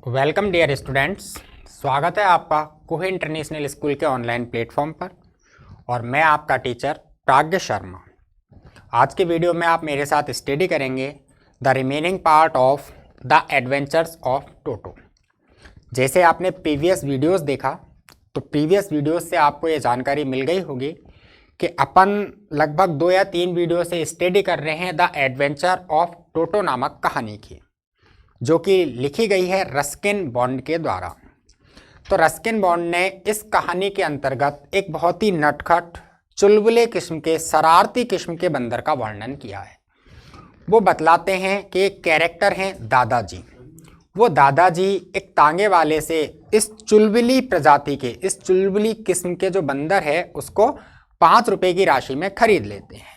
Welcome dear students. स्वागत है आपका कोहे इंटरनेशनल स्कूल के ऑनलाइन प्लेटफॉर्म पर और मैं आपका टीचर प्राज्ञ शर्मा। आज के वीडियो में आप मेरे साथ स्टडी करेंगे the remaining part of the adventures of Toto. जैसे आपने प्रीवियस वीडियोस देखा तो प्रीवियस वीडियोस से आपको ये जानकारी मिल गई होगी कि अपन लगभग 2 या 3 वीडियो से स्टडी कर रहे हैं द एडवेंचर ऑफ टोटो नामक कहानी की, जो कि लिखी गई है रस्किन बॉन्ड के द्वारा। तो रस्किन बॉन्ड ने इस कहानी के अंतर्गत एक बहुत ही नटखट, चुलबुले किस्म के, शरारती किस्म के बंदर का वर्णन किया है। वो बतलाते हैं कि एक कैरेक्टर हैं दादाजी। वो दादाजी एक तांगे वाले से इस चुलबुली प्रजाति के, इस चुलबुली किस्म के जो बंदर है उसको 5 रुपए की राशि में खरीद लेते हैं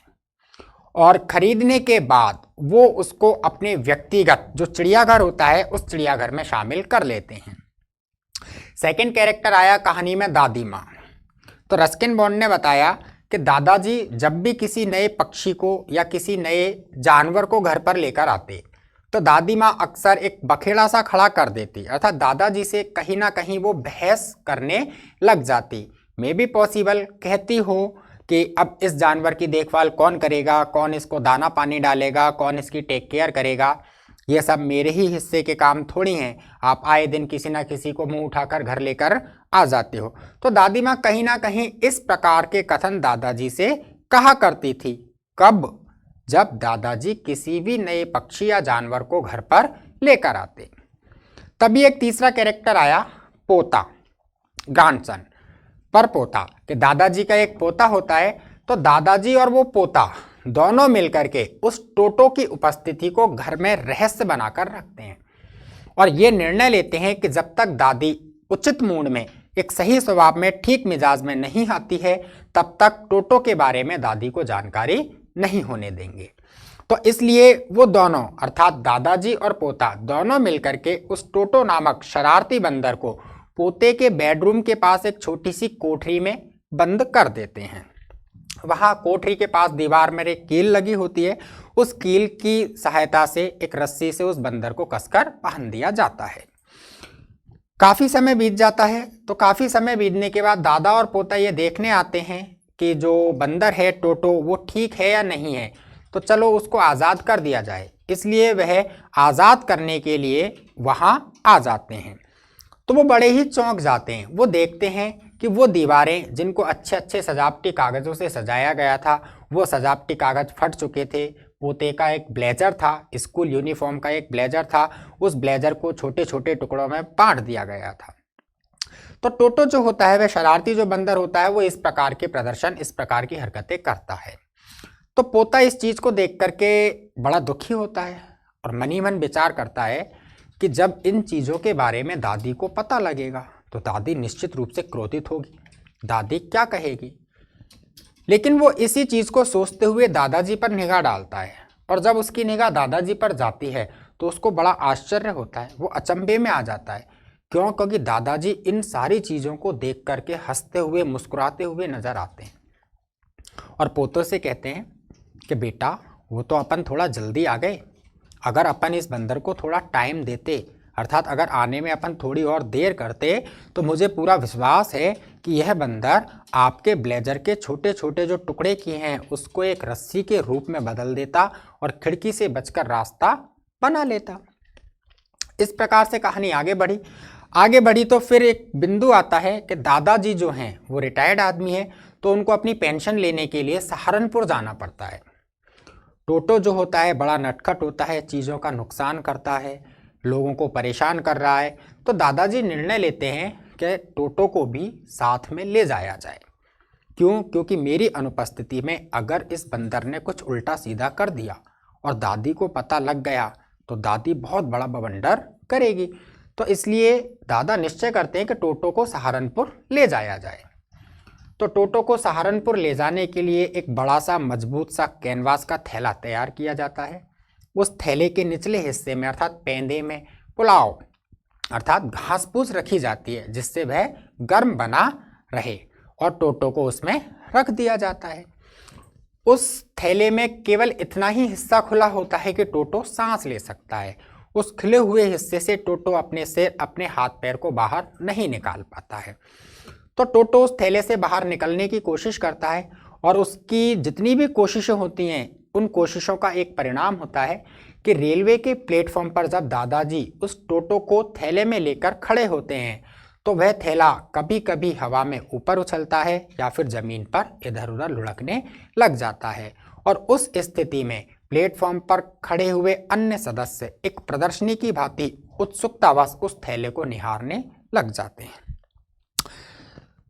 और खरीदने के बाद वो उसको अपने व्यक्तिगत जो चिड़ियाघर होता है उस चिड़ियाघर में शामिल कर लेते हैं। सेकंड कैरेक्टर आया कहानी में दादी माँ। तो रस्किन बॉन्ड ने बताया कि दादाजी जब भी किसी नए पक्षी को या किसी नए जानवर को घर पर लेकर आते तो दादी माँ अक्सर एक बखेड़ा सा खड़ा कर देती, अर्थात दादाजी से कहीं ना कहीं वो बहस करने लग जाती। मे बी पॉसिबल कहती हो कि अब इस जानवर की देखभाल कौन करेगा, कौन इसको दाना पानी डालेगा, कौन इसकी टेक केयर करेगा, ये सब मेरे ही हिस्से के काम थोड़ी हैं। आप आए दिन किसी ना किसी को मुंह उठाकर घर लेकर आ जाते हो। तो दादी माँ कहीं ना कहीं इस प्रकार के कथन दादाजी से कहा करती थी। कब? जब दादाजी किसी भी नए पक्षी या जानवर को घर पर लेकर आते। तभी एक तीसरा कैरेक्टर आया, पोता, ग्रैंडसन, पर पोता, कि दादाजी का एक पोता होता है। तो दादाजी और वो पोता दोनों मिलकर के उस टोटो की उपस्थिति को घर में रहस्य बनाकर रखते हैं और ये निर्णय लेते हैं कि जब तक दादी उचित मूड में, एक सही स्वभाव में, ठीक मिजाज में नहीं आती है तब तक टोटो के बारे में दादी को जानकारी नहीं होने देंगे। तो इसलिए वो दोनों, अर्थात दादाजी और पोता दोनों मिलकर के उस टोटो नामक शरारती बंदर को पोते के बेडरूम के पास एक छोटी सी कोठरी में बंद कर देते हैं। वहां कोठरी के पास दीवार में एक कील लगी होती है, उस कील की सहायता से एक रस्सी से उस बंदर को कसकर बांध दिया जाता है। काफी समय बीत जाता है। तो काफी समय बीतने के बाद दादा और पोता ये देखने आते हैं कि जो बंदर है टोटो वो ठीक है या नहीं है, तो चलो उसको आज़ाद कर दिया जाए। इसलिए वह आज़ाद करने के लिए वहां आ जाते हैं। तो वो बड़े ही चौंक जाते हैं। वो देखते हैं कि वो दीवारें जिनको अच्छे अच्छे सजावटी कागज़ों से सजाया गया था, वो सजावटी कागज़ फट चुके थे। पोते का एक ब्लेजर था, स्कूल यूनिफॉर्म का एक ब्लेजर था, उस ब्लेजर को छोटे छोटे टुकड़ों में बांट दिया गया था। तो टोटो जो होता है, वह शरारती जो बंदर होता है, वो इस प्रकार के प्रदर्शन, इस प्रकार की हरकतें करता है। तो पोता इस चीज़ को देख करके बड़ा दुखी होता है और मन ही मन विचार करता है कि जब इन चीज़ों के बारे में दादी को पता लगेगा तो दादी निश्चित रूप से क्रोधित होगी, दादी क्या कहेगी। लेकिन वो इसी चीज़ को सोचते हुए दादाजी पर निगाह डालता है और जब उसकी निगाह दादाजी पर जाती है तो उसको बड़ा आश्चर्य होता है। वो अचंभे में आ जाता है। क्यों? क्योंकि दादाजी इन सारी चीज़ों को देख करके हंसते हुए, मुस्कुराते हुए नजर आते हैं और पोतों से कहते हैं कि बेटा, वो तो अपन थोड़ा जल्दी आ गए। अगर अपन इस बंदर को थोड़ा टाइम देते, अर्थात अगर आने में अपन थोड़ी और देर करते, तो मुझे पूरा विश्वास है कि यह बंदर आपके ब्लेजर के छोटे छोटे जो टुकड़े किए हैं उसको एक रस्सी के रूप में बदल देता और खिड़की से बचकर रास्ता बना लेता। इस प्रकार से कहानी आगे बढ़ी तो फिर एक बिंदु आता है कि दादाजी जो हैं वो रिटायर्ड आदमी है, तो उनको अपनी पेंशन लेने के लिए सहारनपुर जाना पड़ता है। टोटो जो होता है बड़ा नटखट होता है, चीज़ों का नुकसान करता है, लोगों को परेशान कर रहा है। तो दादाजी निर्णय लेते हैं कि टोटो को भी साथ में ले जाया जाए। क्यों? क्योंकि मेरी अनुपस्थिति में अगर इस बंदर ने कुछ उल्टा सीधा कर दिया और दादी को पता लग गया तो दादी बहुत बड़ा बवंडर करेगी। तो इसलिए दादा निश्चय करते हैं कि टोटो को सहारनपुर ले जाया जाए। तो टोटो को सहारनपुर ले जाने के लिए एक बड़ा सा मजबूत सा कैनवास का थैला तैयार किया जाता है। उस थैले के निचले हिस्से में, अर्थात पेंदे में, पुलाव अर्थात घास फूस रखी जाती है जिससे वह गर्म बना रहे और टोटो को उसमें रख दिया जाता है। उस थैले में केवल इतना ही हिस्सा खुला होता है कि टोटो सांस ले सकता है। उस खिले हुए हिस्से से टोटो अपने हाथ पैर को बाहर नहीं निकाल पाता है। तो टोटो उस थैले से बाहर निकलने की कोशिश करता है और उसकी जितनी भी कोशिशें होती हैं उन कोशिशों का एक परिणाम होता है कि रेलवे के प्लेटफॉर्म पर जब दादाजी उस टोटो को थैले में लेकर खड़े होते हैं तो वह थैला कभी कभी हवा में ऊपर उछलता है या फिर जमीन पर इधर उधर लुढ़कने लग जाता है और उस स्थिति में प्लेटफॉर्म पर खड़े हुए अन्य सदस्य एक प्रदर्शनी की भांति उत्सुकतावश उस थैले को निहारने लग जाते हैं।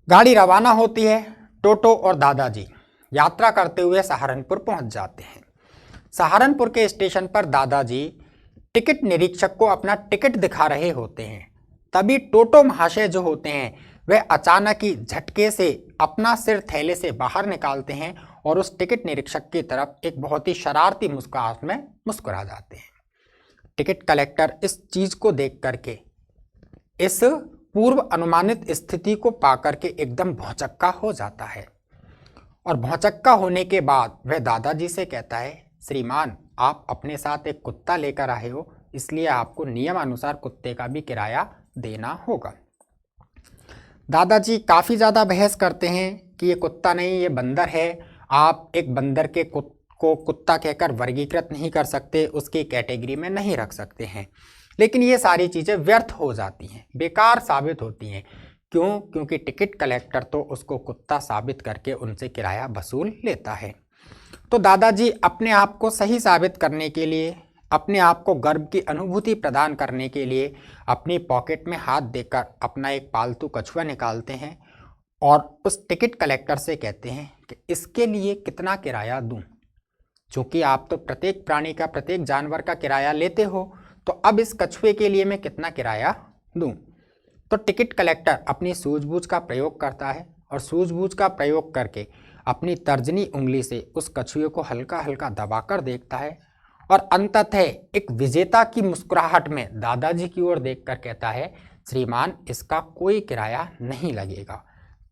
गाड़ी रवाना होती है। टोटो और दादाजी यात्रा करते हुए सहारनपुर पहुंच जाते हैं। सहारनपुर के स्टेशन पर दादाजी टिकट निरीक्षक को अपना टिकट दिखा रहे होते हैं। तभी टोटो महाशय जो होते हैं वह अचानक ही झटके से अपना सिर थैले से बाहर निकालते हैं और उस टिकट निरीक्षक की तरफ एक बहुत ही शरारती मुस्कुराहट में मुस्कुरा जाते हैं। टिकट कलेक्टर इस चीज को देख करके, इस पूर्व अनुमानित स्थिति को पाकर के एकदम भौचक्का हो जाता है और भौचक्का होने के बाद वह दादाजी से कहता है, श्रीमान आप अपने साथ एक कुत्ता लेकर आए हो, इसलिए आपको नियमानुसार कुत्ते का भी किराया देना होगा। दादाजी काफ़ी ज़्यादा बहस करते हैं कि ये कुत्ता नहीं, ये बंदर है, आप एक बंदर के को कुत्ता कहकर वर्गीकृत नहीं कर सकते, उसकी कैटेगरी में नहीं रख सकते हैं। लेकिन ये सारी चीज़ें व्यर्थ हो जाती हैं, बेकार साबित होती हैं। क्यों? क्योंकि टिकट कलेक्टर तो उसको कुत्ता साबित करके उनसे किराया वसूल लेता है। तो दादाजी अपने आप को सही साबित करने के लिए, अपने आप को गर्व की अनुभूति प्रदान करने के लिए अपनी पॉकेट में हाथ देकर अपना एक पालतू कछुआ निकालते हैं और उस टिकट कलेक्टर से कहते हैं कि इसके लिए कितना किराया दूं? चूँकि आप तो प्रत्येक प्राणी का, प्रत्येक जानवर का किराया लेते हो, तो अब इस कछुए के लिए मैं कितना किराया दूं? तो टिकट कलेक्टर अपनी सूझबूझ का प्रयोग करता है और सूझबूझ का प्रयोग करके अपनी तर्जनी उंगली से उस कछुए को हल्का हल्का दबाकर देखता है और अंततः एक विजेता की मुस्कुराहट में दादाजी की ओर देखकर कहता है, श्रीमान इसका कोई किराया नहीं लगेगा।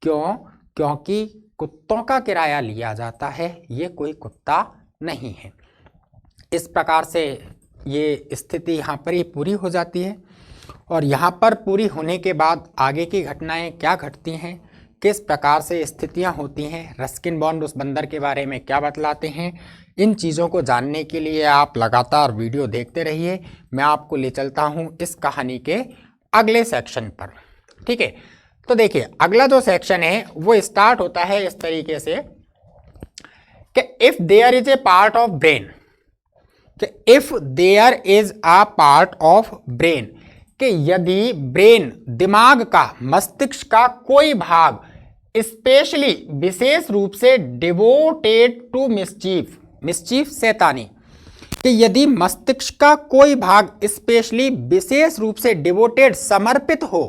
क्यों? क्योंकि कुत्तों का किराया लिया जाता है, ये कोई कुत्ता नहीं है। इस प्रकार से ये स्थिति यहाँ पर ही पूरी हो जाती है और यहाँ पर पूरी होने के बाद आगे की घटनाएं क्या घटती हैं, किस प्रकार से स्थितियाँ होती हैं, रस्किन बॉन्ड उस बंदर के बारे में क्या बतलाते हैं, इन चीज़ों को जानने के लिए आप लगातार वीडियो देखते रहिए। मैं आपको ले चलता हूँ इस कहानी के अगले सेक्शन पर। ठीक है, तो देखिए अगला जो सेक्शन है वो स्टार्ट होता है इस तरीके से कि if there is a part of brain, कि if there is a part of brain, कि यदि ब्रेन, दिमाग का, मस्तिष्क का कोई भाग स्पेशली, विशेष रूप से डिवोटेड टू मिसचीफ, मिसचीफ शैतानी, कि यदि मस्तिष्क का कोई भाग स्पेशली, विशेष रूप से डिवोटेड, समर्पित हो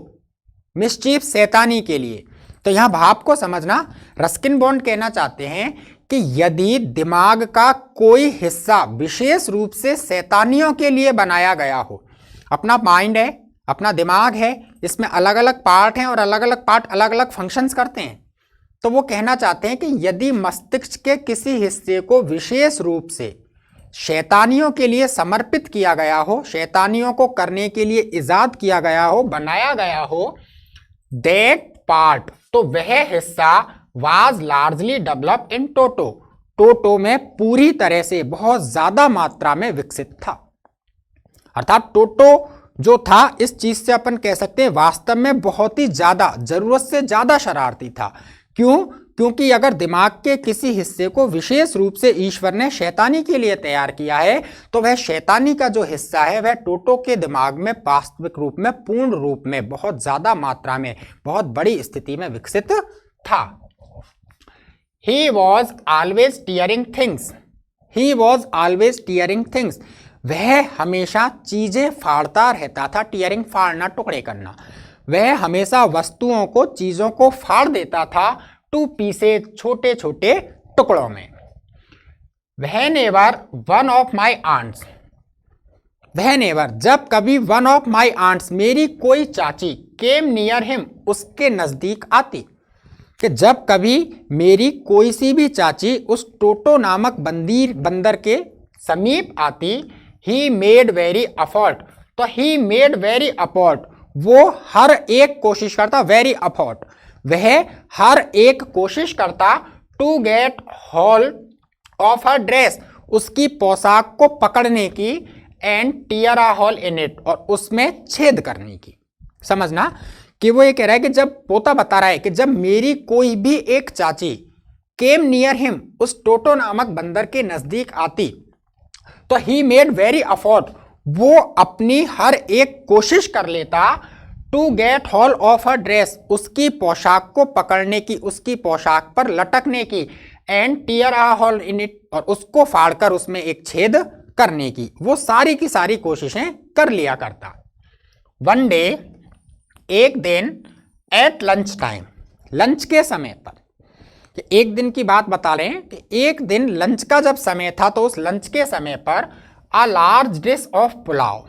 मिसचीफ शैतानी के लिए, तो यहां भाव को समझना। रस्किन बॉन्ड कहना चाहते हैं कि यदि दिमाग का कोई हिस्सा विशेष रूप से शैतानियों के लिए बनाया गया हो, अपना माइंड है, अपना दिमाग है, इसमें अलग अलग पार्ट हैं और अलग अलग पार्ट अलग अलग फंक्शंस करते हैं, तो वो कहना चाहते हैं कि यदि मस्तिष्क के किसी हिस्से को विशेष रूप से शैतानियों के लिए समर्पित किया गया हो, शैतानियों को करने के लिए इजाद किया गया हो, बनाया गया हो, दैट पार्ट, तो वह हिस्सा वाज लार्जली डेवलप्ड इन टोटो, टोटो में पूरी तरह से बहुत ज्यादा मात्रा में विकसित था। अर्थात टोटो जो था, इस चीज से अपन कह सकते हैं वास्तव में बहुत ही ज्यादा, जरूरत से ज्यादा शरारती था। क्यों? क्योंकि अगर दिमाग के किसी हिस्से को विशेष रूप से ईश्वर ने शैतानी के लिए तैयार किया है, तो वह शैतानी का जो हिस्सा है वह टोटो के दिमाग में वास्तविक रूप में, पूर्ण रूप में, बहुत ज्यादा मात्रा में, बहुत बड़ी स्थिति में विकसित था। He was always tearing things. He was always tearing things. वह हमेशा चीजें फाड़ता रहता था। टीयरिंग, फाड़ना, टुकड़े करना। वह हमेशा वस्तुओं को, चीजों को फाड़ देता था टू पीसेज, छोटे छोटे टुकड़ों में। Whenever one of my aunts, Whenever, जब कभी वन ऑफ माई आंट्स, मेरी कोई चाची, केम नियर हिम, उसके नजदीक आती, कि जब कभी मेरी कोई सी भी चाची उस टोटो नामक बंदर के समीप आती, ही मेड वेरी एफर्ट, तो ही मेड वेरी एफर्ट, वो हर एक कोशिश करता, वेरी एफर्ट, वह हर एक कोशिश करता, to get hold of her dress, उसकी पोशाक को पकड़ने की, and tear a hole in it, और उसमें छेद करने की। समझना कि वो ये कह रहा है कि जब पोता बता रहा है कि जब मेरी कोई भी एक चाची केम नियर हिम, उस टोटो नामक बंदर के नजदीक आती, तो ही मेड वेरी एफर्ट, वो अपनी हर एक कोशिश कर लेता, to get hold of her dress, उसकी पोशाक को पकड़ने की, उसकी पोशाक पर लटकने की, and tear a hole in it, और उसको फाड़कर उसमें एक छेद करने की, वो सारी की सारी कोशिशें कर लिया करता। वन डे, एक दिन, एट लंच टाइम, लंच के समय पर, कि एक दिन की बात बता रहे हैं कि एक दिन लंच का जब समय था, तो उस लंच के समय पर a large dish of pulao,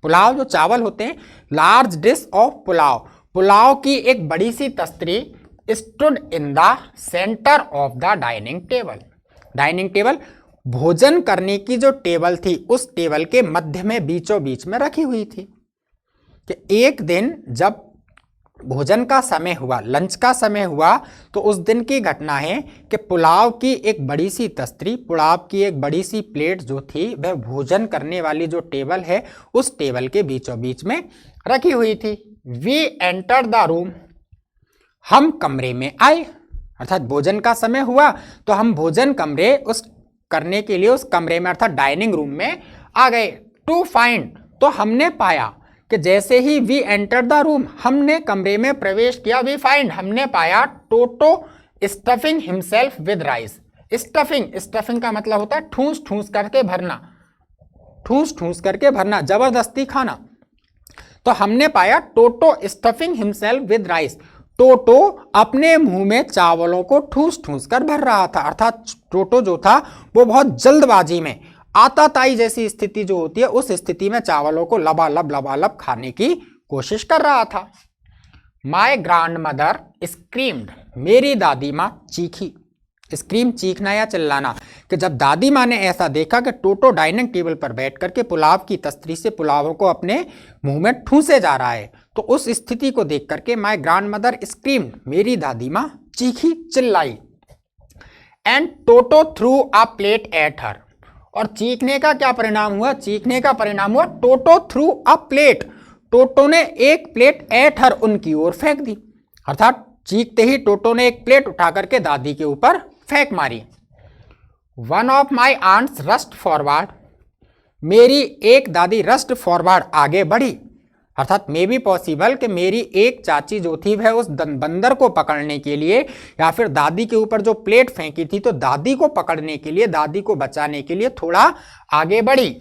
pulao जो चावल होते हैं, large dish of pulao, pulao की एक बड़ी सी तस्तरी, stood in the centre of the dining table, dining table भोजन करने की जो टेबल थी, उस टेबल के मध्य में बीचों बीच में रखी हुई थी। कि एक दिन जब भोजन का समय हुआ, लंच का समय हुआ, तो उस दिन की घटना है कि पुलाव की एक बड़ी सी तस्तरी, पुलाव की एक बड़ी सी प्लेट जो थी, वह भोजन करने वाली जो टेबल है, उस टेबल के बीचों बीच में रखी हुई थी। वी एंटर द रूम, हम कमरे में आए, अर्थात भोजन का समय हुआ तो हम भोजन कमरे उस करने के लिए उस कमरे में अर्थात डाइनिंग रूम में आ गए। टू फाइंड, तो हमने पाया कि जैसे ही वी एंटर द रूम, हमने कमरे में प्रवेश किया, वी फाइंड, हमने पाया, Toto stuffing himself with rice, stuffing, stuffing का मतलब होता है ठूस ठूस करके भरना, ठूस ठूस करके भरना, जबरदस्ती खाना। तो हमने पाया Toto stuffing himself with rice, टोटो अपने मुंह में चावलों को ठूस ठूस कर भर रहा था, अर्थात टोटो जो था वो बहुत जल्दबाजी में, आताताई जैसी स्थिति जो होती है, उस स्थिति में चावलों को लबालब खाने की कोशिश कर रहा था। माय ग्रैंड मदर स्क्रीम्ड, मेरी दादी माँ चीखी, स्क्रीम चीखना या चिल्लाना, कि जब दादी माँ ने ऐसा देखा कि टोटो डाइनिंग टेबल पर बैठ करके पुलाव की तस्तरी से पुलावों को अपने मुंह में ठूसे जा रहा है, तो उस स्थिति को देख करके माय ग्रैंड मदर स्क्रीम्ड, मेरी दादी माँ चीखी, चिल्लाई। And Toto through a plate at her, और चीखने का क्या परिणाम हुआ, चीखने का परिणाम हुआ टोटो थ्रू अ प्लेट, टोटो ने एक प्लेट एट हर, उनकी ओर फेंक दी, अर्थात चीखते ही टोटो ने एक प्लेट उठा करके दादी के ऊपर फेंक मारी। One of my aunts rushed forward, मेरी एक दादी रस्ट फॉरवर्ड, आगे बढ़ी, अर्थात मे बी पॉसिबल कि मेरी एक चाची जो थी वह उस बंदर को पकड़ने के लिए या फिर दादी के ऊपर जो प्लेट फेंकी थी, तो दादी को पकड़ने के लिए, दादी को बचाने के लिए थोड़ा आगे बढ़ी।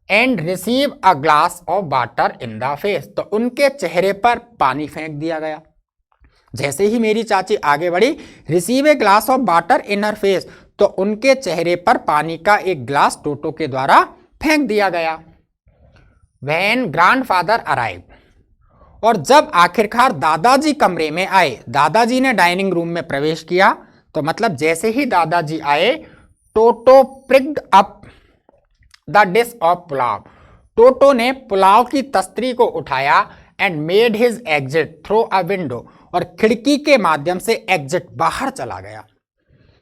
And receive a glass of water in the face, तो उनके चेहरे पर पानी फेंक दिया गया। जैसे ही मेरी चाची आगे बढ़ी, receive a glass of water in her face, तो उनके चेहरे पर पानी का एक ग्लास टोटो के द्वारा फेंक दिया गया। व्हेन ग्रैंडफादर अराइव, और जब आखिरकार दादाजी कमरे में आए, दादाजी ने डाइनिंग रूम में प्रवेश किया, तो मतलब जैसे ही दादाजी आए, Toto picked up the dish of pulao, Toto ने पुलाव की तस्तरी को उठाया, and made his exit through a window, और खिड़की के माध्यम से एग्जिट, बाहर चला गया।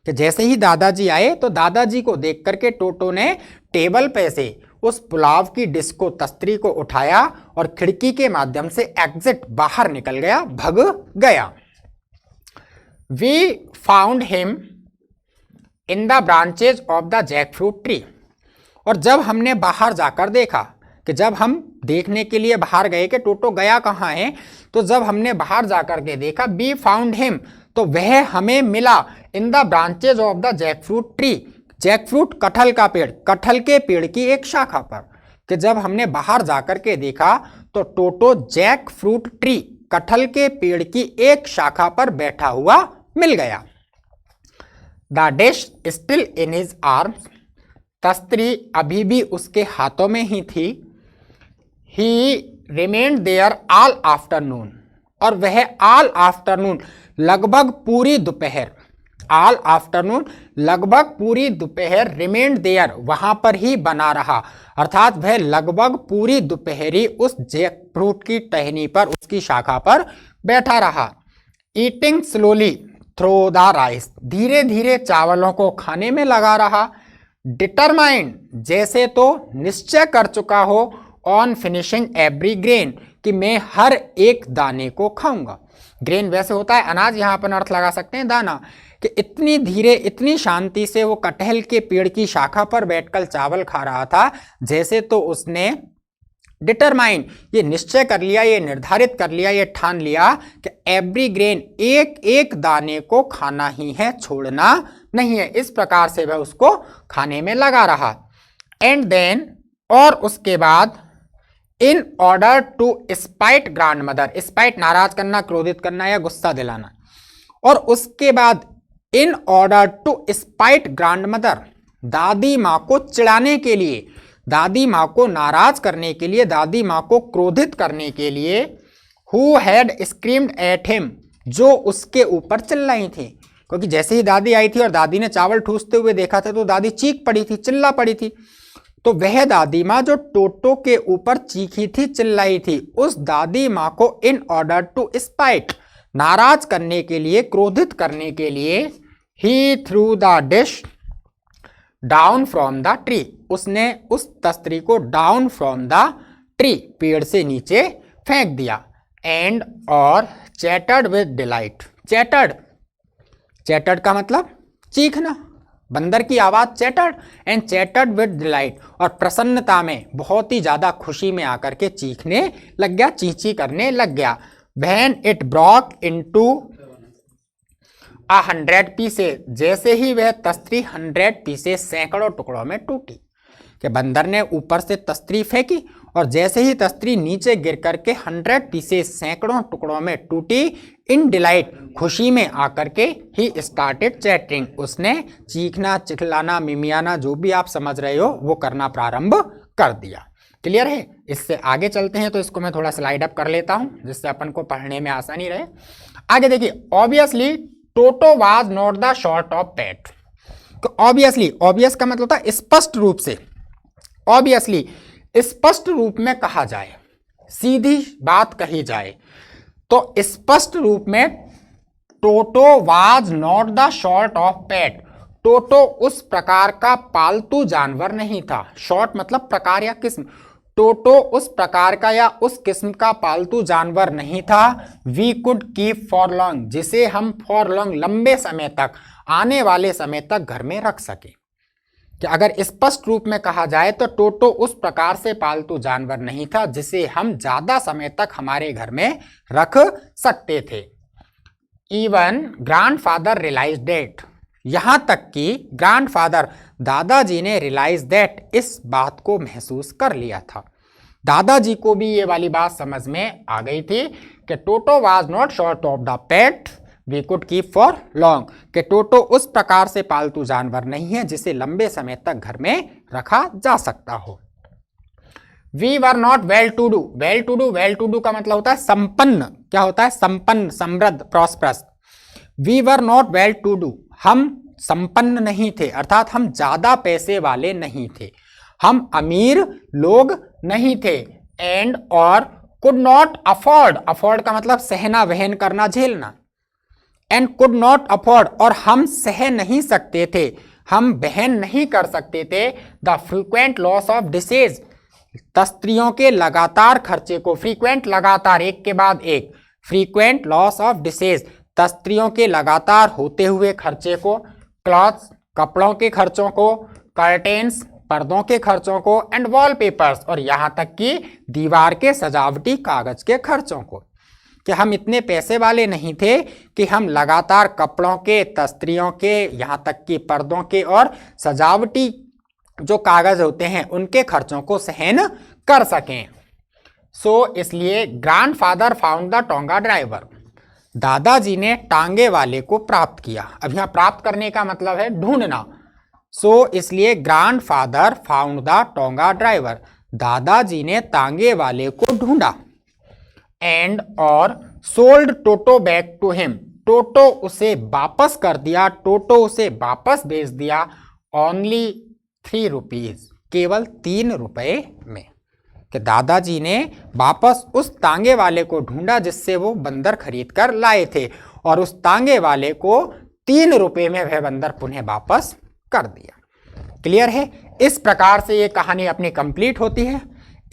कि जैसे ही दादाजी आए, तो दादाजी को देख करके टोटो ने टेबल पे से उस पुलाव की डिश को, तस्तरी को उठाया और खिड़की के माध्यम से एग्जिट, बाहर निकल गया, भग गया। We found him in the branches of the jackfruit tree, और जब हमने बाहर जाकर देखा, कि जब हम देखने के लिए बाहर गए कि टोटो गया कहाँ है, तो जब हमने बाहर जाकर के देखा, वी फाउंड हिम, तो वह हमें मिला, इन the branches of the jackfruit tree, jackfruit कटहल का पेड़, कटहल के पेड़ की एक शाखा पर। कि जब हमने बाहर जाकर के देखा, तो टोटो जैकफ्रूट ट्री, कटहल के पेड़ की एक शाखा पर बैठा हुआ मिल गया। The dish still in his arms, तस्तरी अभी भी उसके हाथों में ही थी। He remained there all afternoon, और वह ऑल आफ्टरनून, लगभग पूरी दोपहर, ऑल आफ्टरनून, लगभग पूरी दोपहर, रिमेन्ड देयर, वहां पर ही बना रहा, अर्थात वह लगभग पूरी दोपहरी उस जैक फ्रूट की टहनी पर, उसकी शाखा पर बैठा रहा। Eating slowly through the rice, धीरे धीरे चावलों को खाने में लगा रहा। डिटरमाइंड, जैसे तो निश्चय कर चुका हो, ऑन फिनिशिंग एवरी ग्रेन, कि मैं हर एक दाने को खाऊंगा। ग्रेन वैसे होता है अनाज, यहां अपन अर्थ लगा सकते हैं दाना, कि इतनी धीरे इतनी शांति से वो कटहल के पेड़ की शाखा पर बैठकर चावल खा रहा था, जैसे तो उसने डिटरमाइन, ये निश्चय कर लिया, ये निर्धारित कर लिया, ये ठान लिया कि एवरी ग्रेन, एक एक दाने को खाना ही है, छोड़ना नहीं है। इस प्रकार से वह उसको खाने में लगा रहा। एंड देन, और उसके बाद, in order to spite grandmother, spite नाराज करना, क्रोधित करना या गुस्सा दिलाना, और उसके बाद in order to spite grandmother, दादी माँ को चिढ़ाने के लिए, दादी माँ को नाराज करने के लिए, दादी माँ को क्रोधित करने के लिए, who had screamed at him, जो उसके ऊपर चिल्लाई थी, क्योंकि जैसे ही दादी आई थी और दादी ने चावल ठूसते हुए देखा था तो दादी चीख पड़ी थी, चिल्ला पड़ी थी। तो वह दादी माँ जो टोटो के ऊपर चीखी थी, चिल्लाई थी, उस दादी माँ को इन ऑर्डर टू स्पाइट, नाराज करने के लिए, क्रोधित करने के लिए, he threw the dish down from the tree, उसने उस तस्तरी को डाउन फ्रॉम द ट्री, पेड़ से नीचे फेंक दिया। एंड और चैटर्ड विद डिलाइट, चैटर्ड, चैटर्ड का मतलब चीखना, बंदर की आवाज चैटर्ड, एंड चैटर्ड विद डिलाइट, और प्रसन्नता में, बहुत ही ज्यादा खुशी में आकर के चीखने लग गया, चींची करने लग गया। When it Brock into 100 pieces, जैसे ही वह तस्तरी 100 पीसेस, सैकड़ों टुकड़ों में टूटी, कि बंदर ने ऊपर से तस्तरी फेंकी और जैसे ही तस्तरी नीचे गिर करके 100 पीसेस, सैकड़ों टुकड़ों में टूटी, इन डिलाइट, खुशी में आकर के, ही स्टार्टेड चैटरिंग, उसने चीखना, चिल्लाना, मिमियाना, जो भी आप समझ रहे हो वो करना प्रारंभ कर दिया। क्लियर है? इससे आगे चलते हैं, तो इसको मैं थोड़ा स्लाइड अप कर लेता हूं जिससे अपन को पढ़ने में आसानी रहे। आगे देखिए, obviously Toto was not the sort of pet, तो ऑब्वियसली, ऑब्वियस का मतलब होता है स्पष्ट रूप से, ऑब्वियसली स्पष्ट रूप में कहा जाए, सीधी बात कही जाए, तो स्पष्ट रूप में Toto was not the sort of pet, Toto उस प्रकार का पालतू जानवर नहीं था। शॉर्ट मतलब प्रकार या किस्म, टोटो उस प्रकार का या उस किस्म का पालतू जानवर नहीं था। We could keep for long, जिसे हम फॉर लॉन्ग, लंबे समय तक, आने वाले समय तक घर में रख सके। कि अगर स्पष्ट रूप में कहा जाए तो टोटो उस प्रकार से पालतू जानवर नहीं था जिसे हम ज्यादा समय तक हमारे घर में रख सकते थे। इवन ग्रैंडफादर रियलाइज्ड दैट, यहां तक कि ग्रैंडफादर, दादाजी ने रियलाइज दैट, इस बात को महसूस कर लिया था। दादाजी को भी ये वाली बात समझ में आ गई थी कि Toto was not sort of the pet we could keep for long, कि टोटो उस प्रकार से पालतू जानवर नहीं है जिसे लंबे समय तक घर में रखा जा सकता हो। We were not well to do, well to do, well to do का मतलब होता है संपन्न, क्या होता है? संपन्न, समृद्ध, prosperous. We were not well to do, हम संपन्न नहीं थे, अर्थात हम ज्यादा पैसे वाले नहीं थे, हम अमीर लोग नहीं थे। एंड और कुड नॉट अफोर्ड, अफोर्ड का मतलब सहना, वहन करना, झेलना। एंड कुड नॉट अफोर्ड, और हम सह नहीं सकते थे, हम वहन नहीं कर सकते थे, the frequent loss of dishes, तस्त्रियों के लगातार खर्चे को, फ्रीक्वेंट लगातार, एक के बाद एक, फ्रीक्वेंट लॉस ऑफ डिसीज, तस्त्रियों के लगातार होते हुए खर्चे को, क्लॉथ्स, कपड़ों के खर्चों को, कर्टेन्स, पर्दों के खर्चों को, एंड वॉलपेपर्स, और यहां तक कि दीवार के सजावटी कागज के खर्चों को। कि हम इतने पैसे वाले नहीं थे कि हम लगातार कपड़ों के, तस्त्रियों के, यहां तक कि पर्दों के और सजावटी जो कागज होते हैं उनके खर्चों को सहन कर सकें। सो इसलिए grandfather found the tonga driver, दादाजी ने टांगे वाले को प्राप्त किया। अब यहां प्राप्त करने का मतलब है ढूंढना। सो इसलिए grandfather found the tonga driver, दादाजी ने तांगे वाले को ढूंढा। एंड और sold Toto back to him, Toto उसे वापस कर दिया, टोटो उसे वापस भेज दिया ओनली 3 रुपीज, केवल 3 रुपए में। कि दादाजी ने वापस उस तांगे वाले को ढूंढा जिससे वो बंदर खरीद कर लाए थे, और उस तांगे वाले को 3 रुपए में वह बंदर पुनः वापस कर दिया। क्लियर है? इस प्रकार से ये कहानी अपनी कंप्लीट होती है।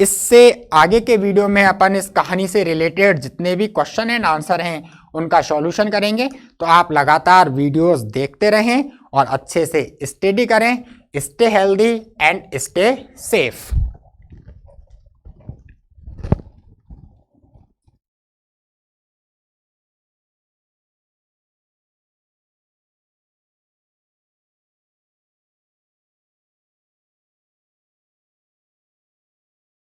इससे आगे के वीडियो में अपन इस कहानी से रिलेटेड जितने भी क्वेश्चन एंड आंसर हैं उनका सॉल्यूशन करेंगे। तो आप लगातार वीडियोस देखते रहें और अच्छे से स्टडी करें। Stay healthy and stay safe.